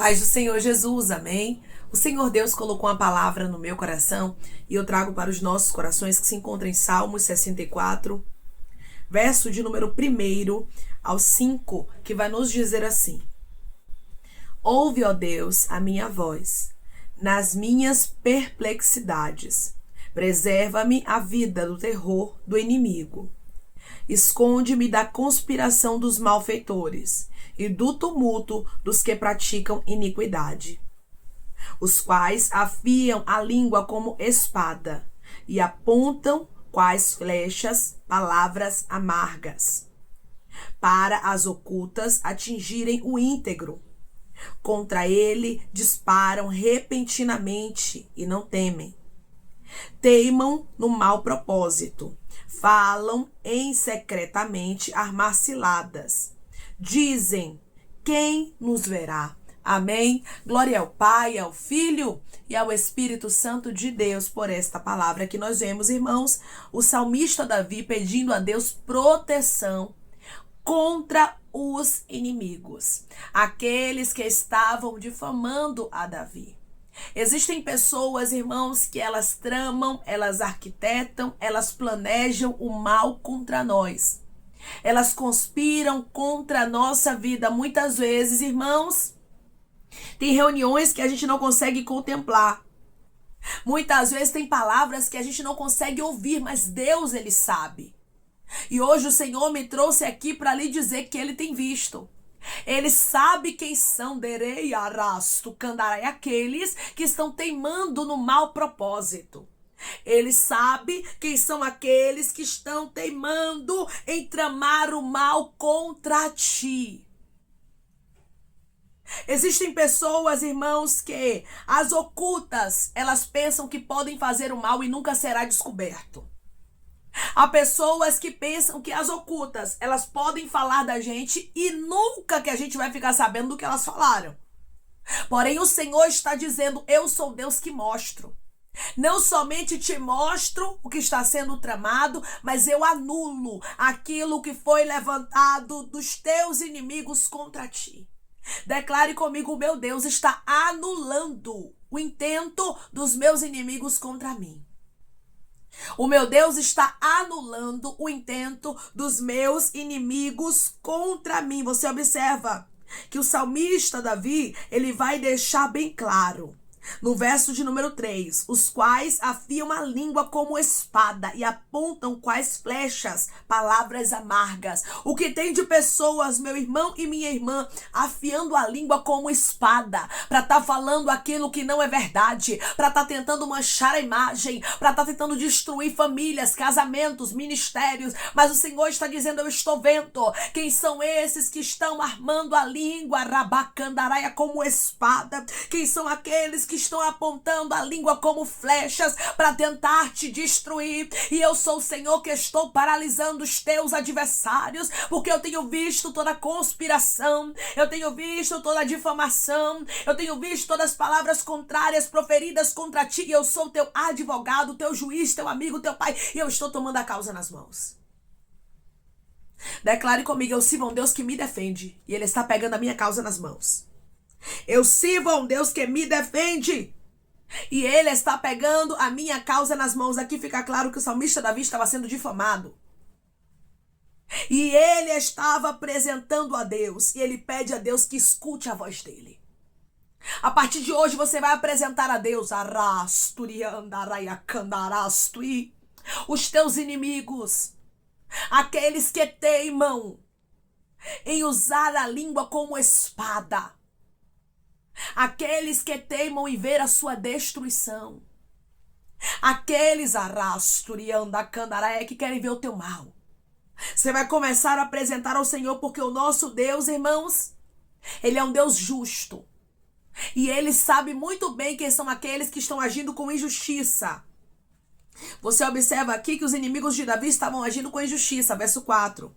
Paz do Senhor Jesus, amém? O Senhor Deus colocou uma palavra no meu coração e eu trago para os nossos corações que se encontra em Salmos 64, verso de número 1 ao 5, que vai nos dizer assim: Ouve, ó Deus, a minha voz, nas minhas perplexidades. Preserva-me a vida do terror do inimigo. Esconde-me da conspiração dos malfeitores e do tumulto dos que praticam iniquidade, os quais afiam a língua como espada e apontam quais flechas palavras amargas, para as ocultas atingirem o íntegro. Contra ele disparam repentinamente e não temem. Teimam no mau propósito, falam em secretamente armar ciladas. Dizem: quem nos verá? Amém? Glória ao Pai, ao Filho e ao Espírito Santo de Deus por esta palavra que nós vemos, irmãos, o salmista Davi pedindo a Deus proteção contra os inimigos, aqueles que estavam difamando a Davi. Existem pessoas, irmãos, que elas tramam, elas arquitetam, elas planejam o mal contra nós. Elas conspiram contra a nossa vida. Muitas vezes, irmãos, tem reuniões que a gente não consegue contemplar. Muitas vezes tem palavras que a gente não consegue ouvir, mas Deus, Ele sabe. E hoje o Senhor me trouxe aqui para lhe dizer que Ele tem visto. Ele sabe quem são derei, arasto, candarai, aqueles que estão teimando no mau propósito. Ele sabe quem são aqueles que estão teimando em tramar o mal contra ti. Existem pessoas, irmãos, que as ocultas, elas pensam que podem fazer o mal e nunca será descoberto. Há pessoas que pensam que as ocultas, elas podem falar da gente e nunca que a gente vai ficar sabendo do que elas falaram. Porém, o Senhor está dizendo: eu sou Deus que mostro. Não somente te mostro o que está sendo tramado, mas eu anulo aquilo que foi levantado dos teus inimigos contra ti. Declare comigo: o meu Deus está anulando o intento dos meus inimigos contra mim. O meu Deus está anulando o intento dos meus inimigos contra mim. Você observa que o salmista Davi, ele vai deixar bem claro, no verso de número 3, os quais afiam a língua como espada e apontam quais flechas, palavras amargas. O que tem de pessoas, meu irmão e minha irmã, afiando a língua como espada, para estar falando aquilo que não é verdade, para estar tentando manchar a imagem, para estar tentando destruir famílias, casamentos, ministérios. Mas o Senhor está dizendo: eu estou vendo quem são esses que estão armando a língua, rabacandaraia, como espada. Quem são aqueles que estão apontando a língua como flechas para tentar te destruir. E eu sou o Senhor que estou paralisando os teus adversários, porque eu tenho visto toda a conspiração, eu tenho visto toda a difamação, eu tenho visto todas as palavras contrárias proferidas contra ti, e eu sou teu advogado, teu juiz, teu amigo, teu pai, e eu estou tomando a causa nas mãos. Declare comigo: eu sirvo a um Deus que me defende, e Ele está pegando a minha causa nas mãos. Eu sirvo a um Deus que me defende e Ele está pegando a minha causa nas mãos. Aqui fica claro que o salmista Davi estava sendo difamado. E ele estava apresentando a Deus. E ele pede a Deus que escute a voz dele. A partir de hoje você vai apresentar a Deus os teus inimigos, aqueles que teimam em usar a língua como espada, aqueles que teimam em ver a sua destruição, aqueles que querem ver o teu mal. Você vai começar a apresentar ao Senhor, porque o nosso Deus, irmãos, Ele é um Deus justo. E Ele sabe muito bem quem são aqueles que estão agindo com injustiça. Você observa aqui que os inimigos de Davi estavam agindo com injustiça, verso 4.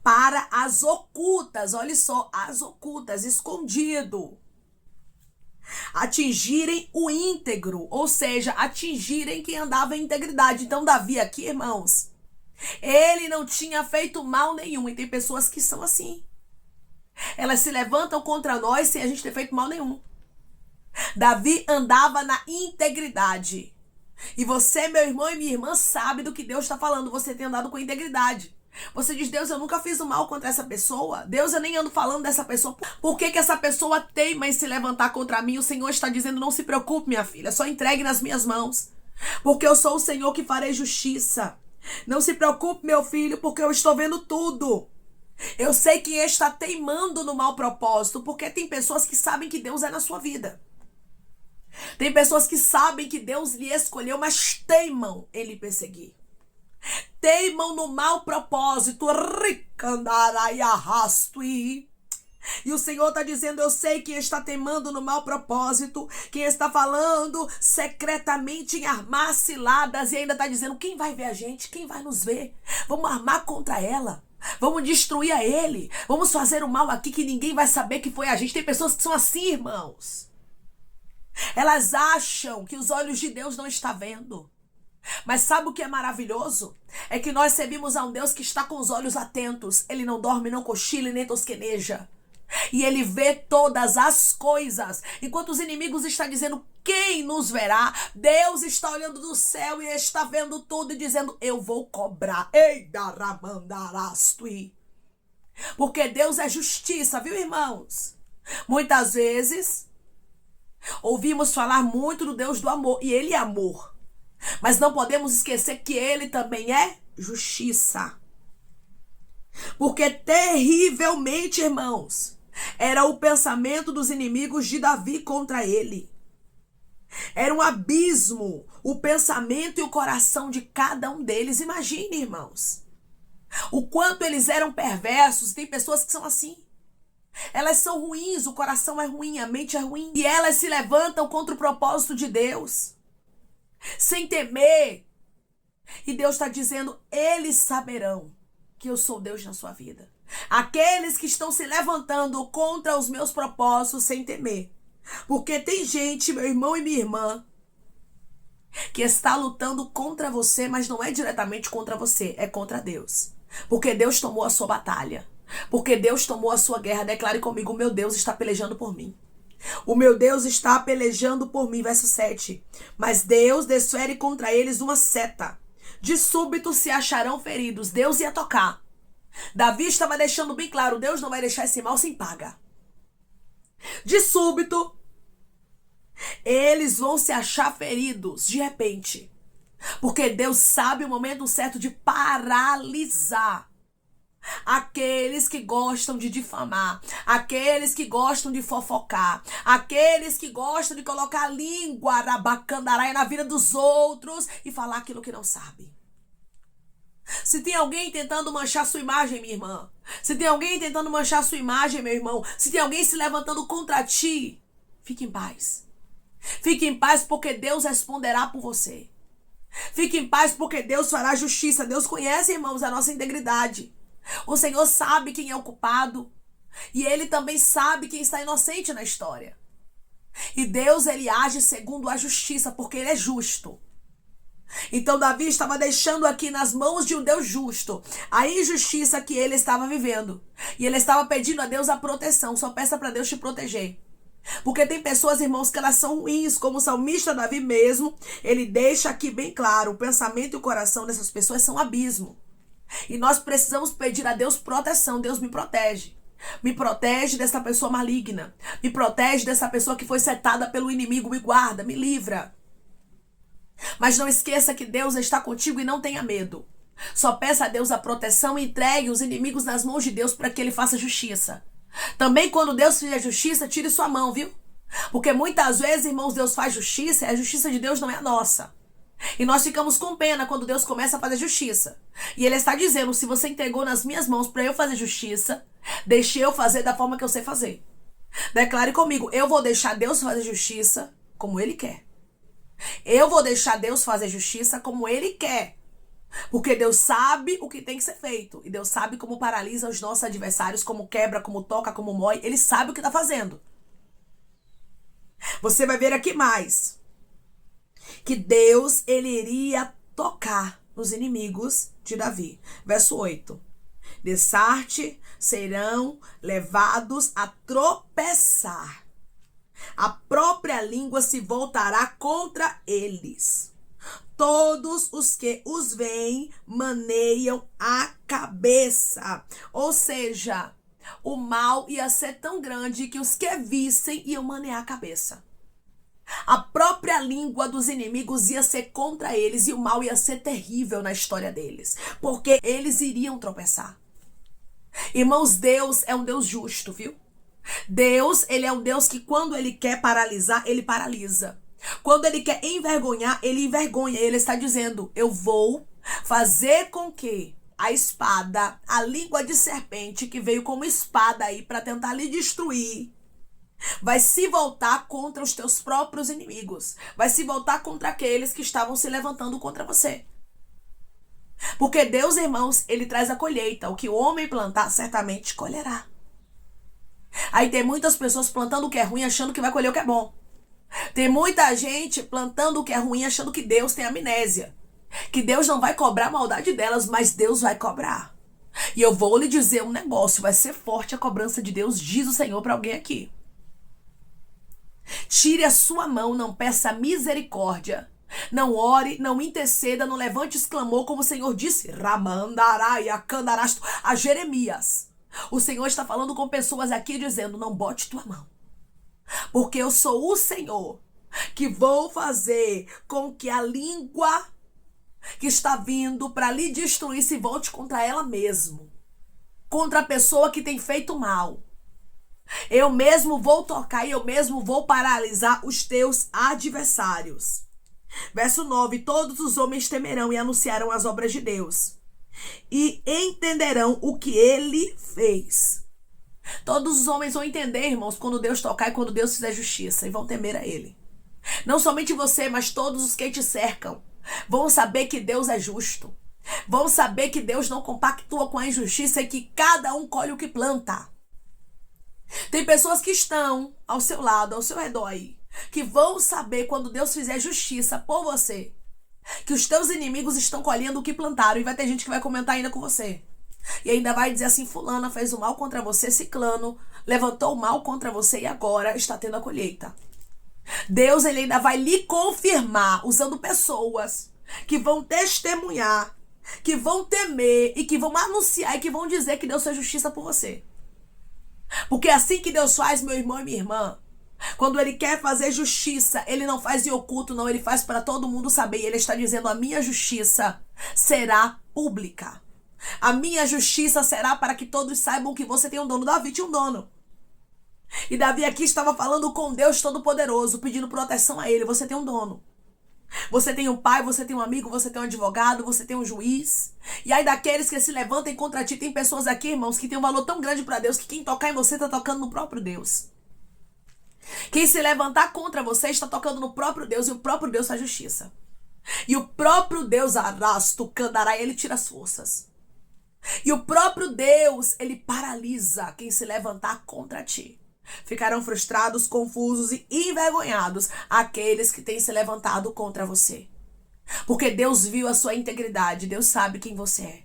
Para as ocultas, olha só, as ocultas, escondido. Atingirem o íntegro, ou seja, atingirem quem andava em integridade. Então Davi aqui, irmãos, ele não tinha feito mal nenhum, e tem pessoas que são assim. Elas se levantam contra nós sem a gente ter feito mal nenhum. Davi andava na integridade. E você, meu irmão e minha irmã, sabe do que Deus está falando. Você tem andado com integridade. Você diz: Deus, eu nunca fiz o mal contra essa pessoa. Deus, eu nem ando falando dessa pessoa. Por que essa pessoa teima em se levantar contra mim? O Senhor está dizendo: não se preocupe, minha filha. Só entregue nas minhas mãos. Porque eu sou o Senhor que farei justiça. Não se preocupe, meu filho, porque eu estou vendo tudo. Eu sei quem está teimando no mau propósito. Porque tem pessoas que sabem que Deus é na sua vida. Tem pessoas que sabem que Deus lhe escolheu, mas teimam em lhe perseguir. Teimam no mau propósito. E o Senhor está dizendo: eu sei quem está teimando no mau propósito, quem está falando secretamente em armar ciladas, e ainda está dizendo: quem vai ver a gente? Quem vai nos ver? Vamos armar contra ela. Vamos destruir a ele. Vamos fazer o mal aqui que ninguém vai saber que foi a gente. Tem pessoas que são assim, irmãos. Elas acham que os olhos de Deus não estão vendo. Mas sabe o que é maravilhoso? É que nós servimos a um Deus que está com os olhos atentos. Ele não dorme, não cochila e nem tosqueneja. E ele vê todas as coisas. Enquanto os inimigos estão dizendo: quem nos verá? Deus está olhando do céu e está vendo tudo e dizendo: eu vou cobrar. Porque Deus é justiça, viu, irmãos? Muitas vezes ouvimos falar muito do Deus do amor. E ele é amor. Mas não podemos esquecer que ele também é justiça. Porque terrivelmente, irmãos, era o pensamento dos inimigos de Davi contra ele. Era um abismo o pensamento e o coração de cada um deles. Imagine, irmãos, o quanto eles eram perversos. Tem pessoas que são assim. Elas são ruins, o coração é ruim, a mente é ruim. E elas se levantam contra o propósito de Deus, sem temer. E Deus está dizendo: eles saberão que eu sou Deus na sua vida. Aqueles que estão se levantando contra os meus propósitos sem temer. Porque tem gente, meu irmão e minha irmã, que está lutando contra você, mas não é diretamente contra você, é contra Deus. Porque Deus tomou a sua batalha. Porque Deus tomou a sua guerra. Declare comigo: o meu Deus está pelejando por mim. O meu Deus está pelejando por mim. Verso 7. Mas Deus desfere contra eles uma seta. De súbito se acharão feridos. Deus ia tocar. Davi estava deixando bem claro: Deus não vai deixar esse mal sem paga. De súbito, eles vão se achar feridos de repente. Porque Deus sabe o momento certo de paralisar aqueles que gostam de difamar, aqueles que gostam de fofocar, aqueles que gostam de colocar a língua arabacandaraia na vida dos outros e falar aquilo que não sabe. Se tem alguém tentando manchar sua imagem, minha irmã, se tem alguém tentando manchar sua imagem, meu irmão, se tem alguém se levantando contra ti, fique em paz. Fique em paz, porque Deus responderá por você. Fique em paz, porque Deus fará justiça. Deus conhece, irmãos, a nossa integridade. O Senhor sabe quem é o culpado. E Ele também sabe quem está inocente na história. E Deus, Ele age segundo a justiça, porque Ele é justo. Então Davi estava deixando aqui nas mãos de um Deus justo a injustiça que ele estava vivendo. E ele estava pedindo a Deus a proteção. Só peça para Deus te proteger. Porque tem pessoas, irmãos, que elas são ruins, como o salmista Davi mesmo. Ele deixa aqui bem claro: o pensamento e o coração dessas pessoas são um abismo. E nós precisamos pedir a Deus proteção. Deus, me protege. Me protege dessa pessoa maligna. Me protege dessa pessoa que foi setada pelo inimigo. Me guarda, me livra. Mas não esqueça que Deus está contigo e não tenha medo. Só peça a Deus a proteção e entregue os inimigos nas mãos de Deus para que Ele faça justiça. Também quando Deus fizer justiça, tire sua mão, viu? Porque muitas vezes, irmãos, Deus faz justiça e a justiça de Deus não é a nossa. E nós ficamos com pena quando Deus começa a fazer justiça. E Ele está dizendo: se você entregou nas minhas mãos para eu fazer justiça, deixe eu fazer da forma que eu sei fazer. Declare comigo: eu vou deixar Deus fazer justiça como Ele quer. Eu vou deixar Deus fazer justiça como Ele quer. Porque Deus sabe o que tem que ser feito. E Deus sabe como paralisa os nossos adversários, como quebra, como toca, como mói. Ele sabe o que está fazendo. Você vai ver aqui mais que Deus, Ele iria tocar nos inimigos de Davi. Verso 8. Dessarte serão levados a tropeçar. A própria língua se voltará contra eles. Todos os que os veem maneiam a cabeça. Ou seja, o mal ia ser tão grande que os que vissem iam manear a cabeça. A própria língua dos inimigos ia ser contra eles e o mal ia ser terrível na história deles, porque eles iriam tropeçar. Irmãos, Deus é um Deus justo, viu? Deus, ele é um Deus que quando ele quer paralisar, ele paralisa. Quando ele quer envergonhar, ele envergonha. Ele está dizendo, eu vou fazer com que a espada, a língua de serpente que veio como espada aí para tentar lhe destruir, vai se voltar contra os teus próprios inimigos. Vai se voltar contra aqueles que estavam se levantando contra você. Porque Deus, irmãos, ele traz a colheita. O que o homem plantar, certamente colherá. Aí tem muitas pessoas plantando o que é ruim, achando que vai colher o que é bom. Tem muita gente plantando o que é ruim, achando que Deus tem amnésia. Que Deus não vai cobrar a maldade delas, mas Deus vai cobrar. E eu vou lhe dizer um negócio, vai ser forte a cobrança de Deus, diz o Senhor para alguém aqui. Tire a sua mão, não peça misericórdia. Não ore, não interceda, não levante clamor, como o Senhor disse, Ramandaraia, Candarasto, a Jeremias. O Senhor está falando com pessoas aqui dizendo, não bote tua mão. Porque eu sou o Senhor que vou fazer com que a língua que está vindo para lhe destruir se volte contra ela mesmo. Contra a pessoa que tem feito mal. Eu mesmo vou tocar e eu mesmo vou paralisar os teus adversários. Verso 9, todos os homens temerão e anunciarão as obras de Deus. E entenderão o que ele fez. Todos os homens vão entender, irmãos, quando Deus tocar e quando Deus fizer justiça. E vão temer a ele. Não somente você, mas todos os que te cercam. Vão saber que Deus é justo. Vão saber que Deus não compactua com a injustiça e que cada um colhe o que planta. Tem pessoas que estão ao seu lado, ao seu redor aí, que vão saber quando Deus fizer justiça por você, que os teus inimigos estão colhendo o que plantaram. E vai ter gente que vai comentar ainda com você. E ainda vai dizer assim, fulana fez o mal contra você, ciclano levantou o mal contra você e agora está tendo a colheita. Deus, ele ainda vai lhe confirmar, usando pessoas que vão testemunhar, que vão temer e que vão anunciar e que vão dizer que Deus fez justiça por você. Porque é assim que Deus faz, meu irmão e minha irmã. Quando ele quer fazer justiça, ele não faz em oculto, não, ele faz para todo mundo saber. E ele está dizendo, a minha justiça será pública. A minha justiça será para que todos saibam que você tem um dono. Davi tinha um dono. E Davi aqui estava falando com Deus Todo-Poderoso, pedindo proteção a ele. Você tem um dono. Você tem um pai, você tem um amigo, você tem um advogado, você tem um juiz. E aí daqueles que se levantem contra ti, tem pessoas aqui, irmãos, que tem um valor tão grande para Deus que quem tocar em você está tocando no próprio Deus. Quem se levantar contra você está tocando no próprio Deus e o próprio Deus faz justiça. E o próprio Deus arrasta o candará e ele tira as forças. E o próprio Deus, ele paralisa quem se levantar contra ti. Ficarão frustrados, confusos e envergonhados aqueles que têm se levantado contra você. Porque Deus viu a sua integridade, Deus sabe quem você é.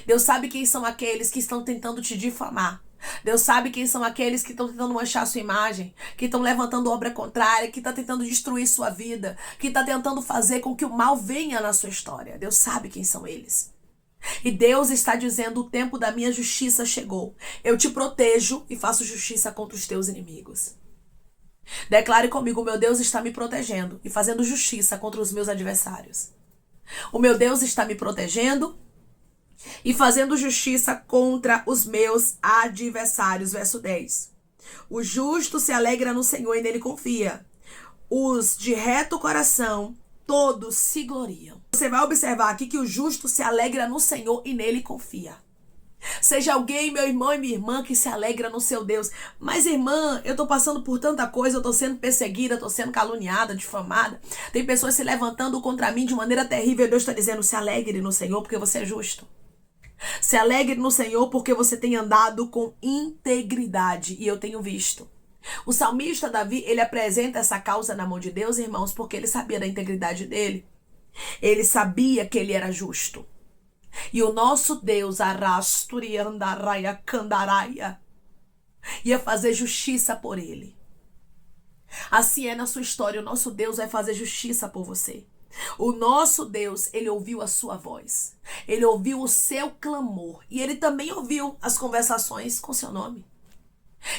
Deus sabe quem são aqueles que estão tentando te difamar. Deus sabe quem são aqueles que estão tentando manchar a sua imagem, que estão levantando obra contrária, que estão tentando destruir sua vida, que estão tentando fazer com que o mal venha na sua história. Deus sabe quem são eles. E Deus está dizendo, o tempo da minha justiça chegou. Eu te protejo e faço justiça contra os teus inimigos. Declare comigo, o meu Deus está me protegendo e fazendo justiça contra os meus adversários. O meu Deus está me protegendo e fazendo justiça contra os meus adversários. Verso 10. O justo se alegra no Senhor e nele confia. Os de reto coração, todos se gloriam. Você vai observar aqui que o justo se alegra no Senhor e nele confia. Seja alguém, meu irmão e minha irmã, que se alegra no seu Deus. Mas, irmã, eu tô passando por tanta coisa, eu tô sendo perseguida, tô sendo caluniada, difamada. Tem pessoas se levantando contra mim de maneira terrível. Deus está dizendo, se alegre no Senhor porque você é justo. Se alegre no Senhor porque você tem andado com integridade. E eu tenho visto. O salmista Davi, ele apresenta essa causa na mão de Deus, irmãos, porque ele sabia da integridade dele. Ele sabia que ele era justo. E o nosso Deus, Arasturiandaraia Candaraia, ia fazer justiça por ele. Assim é na sua história, o nosso Deus vai fazer justiça por você. O nosso Deus, ele ouviu a sua voz. Ele ouviu o seu clamor. E ele também ouviu as conversações com seu nome.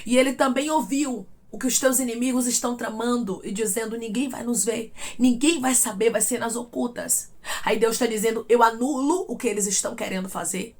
E ele também ouviu o que os teus inimigos estão tramando e dizendo: ninguém vai nos ver, ninguém vai saber, vai ser nas ocultas. Aí Deus está dizendo: eu anulo o que eles estão querendo fazer.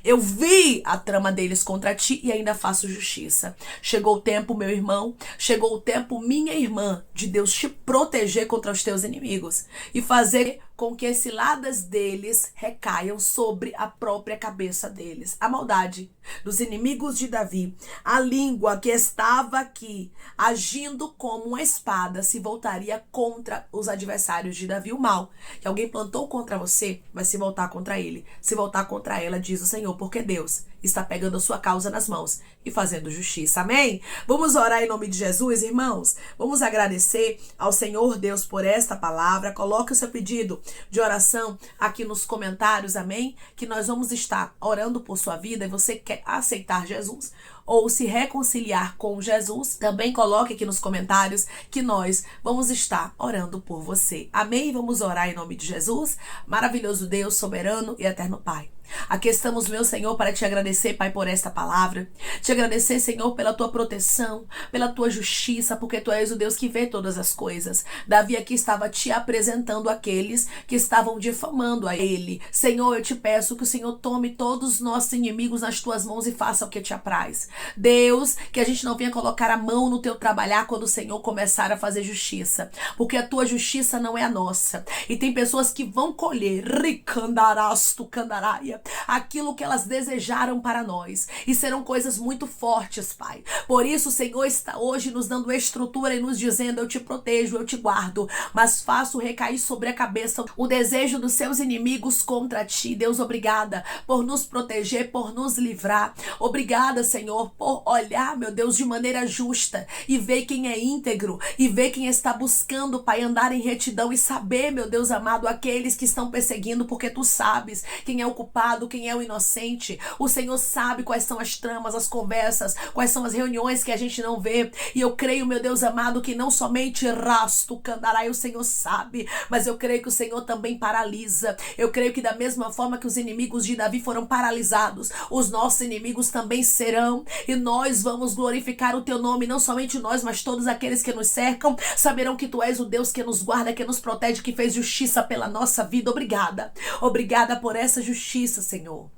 Eu vi a trama deles contra ti e ainda faço justiça. Chegou o tempo, meu irmão, chegou o tempo, minha irmã, de Deus te proteger contra os teus inimigos e fazer com que as ciladas deles recaiam sobre a própria cabeça deles. A maldade dos inimigos de Davi, a língua que estava aqui, agindo como uma espada, se voltaria contra os adversários de Davi. O mal que alguém plantou contra você vai se voltar contra ele, se voltar contra ela, diz o Senhor, porque Deus está pegando a sua causa nas mãos e fazendo justiça. Amém? Vamos orar em nome de Jesus, irmãos? Vamos agradecer ao Senhor Deus por esta palavra. Coloque o seu pedido de oração aqui nos comentários, amém? Que nós vamos estar orando por sua vida e você quer aceitar Jesus ou se reconciliar com Jesus, também coloque aqui nos comentários que nós vamos estar orando por você. Amém? Vamos orar em nome de Jesus. Maravilhoso Deus, soberano e eterno Pai. Aqui estamos, meu Senhor, para te agradecer, Pai, por esta palavra. Te agradecer, Senhor, pela tua proteção, pela tua justiça, porque tu és o Deus que vê todas as coisas. Davi aqui estava te apresentando aqueles que estavam difamando a ele. Senhor, eu te peço que o Senhor tome todos os nossos inimigos nas tuas mãos e faça o que te apraz. Deus, que a gente não venha colocar a mão no teu trabalhar quando o Senhor começar a fazer justiça, porque a tua justiça não é a nossa. E tem pessoas que vão colher ricandarasto candaraia, aquilo que elas desejaram para nós, e serão coisas muito fortes, Pai. Por isso o Senhor está hoje nos dando estrutura e nos dizendo: eu te protejo, eu te guardo, mas faço recair sobre a cabeça o desejo dos seus inimigos contra ti. Deus, obrigada por nos proteger, por nos livrar. Obrigada, Senhor, por olhar, meu Deus, de maneira justa e ver quem é íntegro e ver quem está buscando, Pai, andar em retidão, e saber, meu Deus amado, aqueles que estão perseguindo, porque tu sabes quem é o culpado, quem é o inocente. O Senhor sabe quais são as tramas, as conversas, quais são as reuniões que a gente não vê. E eu creio, meu Deus amado, que não somente rasto candarai o Senhor sabe, mas eu creio que o Senhor também paralisa. Eu creio que da mesma forma que os inimigos de Davi foram paralisados, os nossos inimigos também serão, e nós vamos glorificar o teu nome. Não somente nós, mas todos aqueles que nos cercam saberão que tu és o Deus que nos guarda, que nos protege, que fez justiça pela nossa vida. Obrigada. Obrigada por essa justiça, Senhor.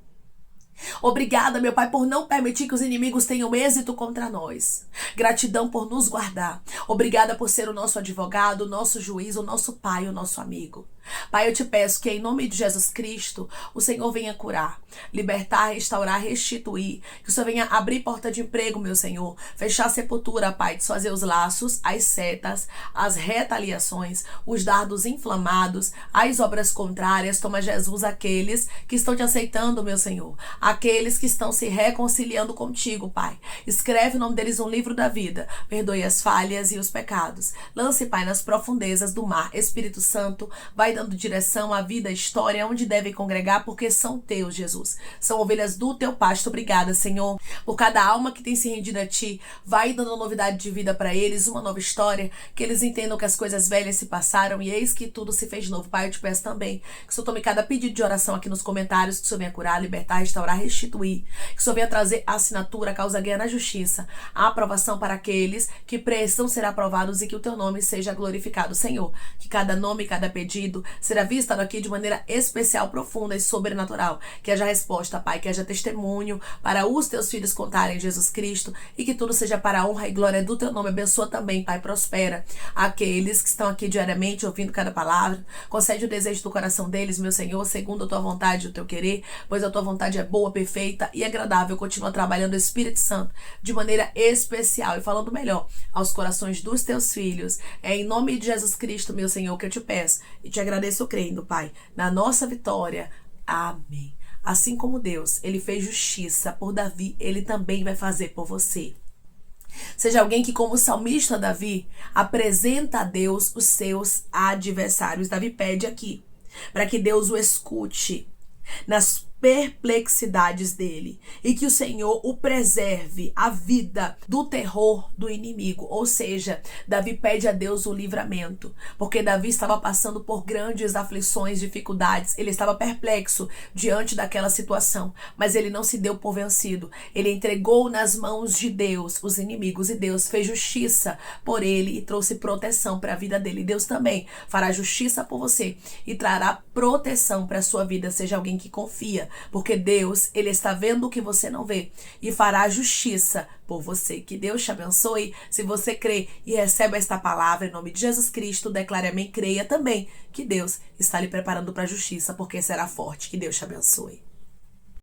Obrigada, meu Pai, por não permitir que os inimigos tenham êxito contra nós. Gratidão por nos guardar. Obrigada por ser o nosso advogado, o nosso juiz, o nosso Pai, o nosso amigo. Pai, eu te peço que em nome de Jesus Cristo o Senhor venha curar, libertar, restaurar, restituir. Que o Senhor venha abrir porta de emprego, meu Senhor. Fechar a sepultura, Pai, desfazer os laços, as setas, as retaliações, os dardos inflamados, as obras contrárias. Toma, Jesus, aqueles que estão te aceitando, meu Senhor. Aqueles que estão se reconciliando contigo, Pai. Escreve o nome deles no livro da vida. Perdoe as falhas e os pecados. Lance, Pai, nas profundezas do mar. Espírito Santo, vai dando direção à vida, à história, onde devem congregar, porque são teus, Jesus. São ovelhas do teu pasto. Obrigada, Senhor, por cada alma que tem se rendido a ti. Vai dando novidade de vida para eles, uma nova história, que eles entendam que as coisas velhas se passaram e eis que tudo se fez novo. Pai, eu te peço também que o Senhor tome cada pedido de oração aqui nos comentários, que o Senhor venha curar, libertar, restaurar, restituir, que o Senhor venha trazer a assinatura, a causa ganha na justiça, a aprovação para aqueles que precisam ser aprovados, e que o teu nome seja glorificado, Senhor. Que cada nome, cada pedido será visto aqui de maneira especial, profunda e sobrenatural. Que haja resposta, Pai, que haja testemunho para os teus filhos contarem Jesus Cristo, e que tudo seja para a honra e glória do teu nome. Abençoa também, Pai, prospera aqueles que estão aqui diariamente ouvindo cada palavra. Concede o desejo do coração deles, meu Senhor, segundo a tua vontade e o teu querer, pois a tua vontade é boa, perfeita e agradável. Continua trabalhando o Espírito Santo de maneira especial e falando melhor aos corações dos teus filhos. É em nome de Jesus Cristo, meu Senhor, que eu te peço e te agradeço crendo, Pai, na nossa vitória. Amém. Assim como Deus, ele fez justiça por Davi, ele também vai fazer por você. Seja alguém que, como o salmista Davi, apresenta a Deus os seus adversários. Davi pede aqui para que Deus o escute. nas perplexidades dele, e que o Senhor o preserve a vida do terror do inimigo. Ou seja, Davi pede a Deus o livramento, porque Davi estava passando por grandes aflições, dificuldades, ele estava perplexo diante daquela situação, mas ele não se deu por vencido, ele entregou nas mãos de Deus os inimigos, e Deus fez justiça por ele e trouxe proteção para a vida dele. Deus também fará justiça por você e trará proteção para a sua vida. Seja alguém que confia, porque Deus, ele está vendo o que você não vê e fará justiça por você. Que Deus te abençoe. Se você crê e recebe esta palavra em nome de Jesus Cristo, declare amém. Creia também que Deus está lhe preparando para a justiça, porque será forte. Que Deus te abençoe.